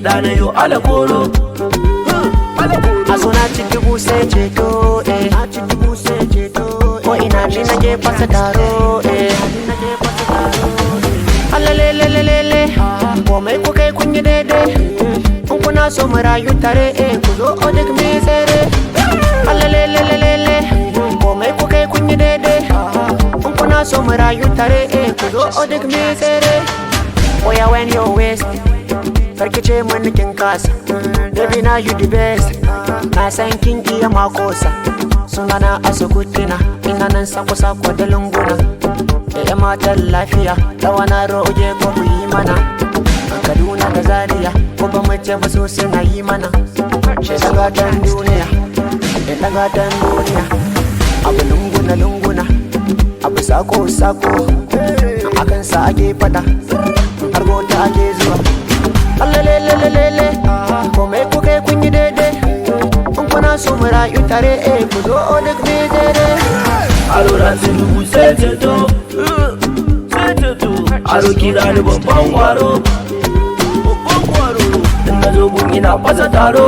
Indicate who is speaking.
Speaker 1: kiɗa na yo alakoro.
Speaker 2: A so na ci dubu sai ceto na ci dubu sai ceto ko ina ni na je fasa taro alalelelelele komai ku kai kun yi daidai in kuna so mu rayu tare ku zo o duk me tsere alalelelelele komai ku kai kun yi daidai in kuna so mu rayu tare ku zo o duk me tsere. Oya when your waist karkice mun kin kasa baby na you the best na san kin iya makosa sunana asukutina ina nan sako sako da lunguna da matan lafiya tawana roje ko ku yi mana Kaduna da Zaria ko ba mace ba so suna yi mana she daga tan duniya abu lunguna lunguna abu sako sako akan sa ake fada har gota ake zuwa alalelelele komai ku kai kun yi daidai in kuna so mu rayu tare ku zo o duk me daidai.
Speaker 1: Aro ransu dubu sai ceto, aro kira ni babban kwaro, in na zo gun ina fasa taro.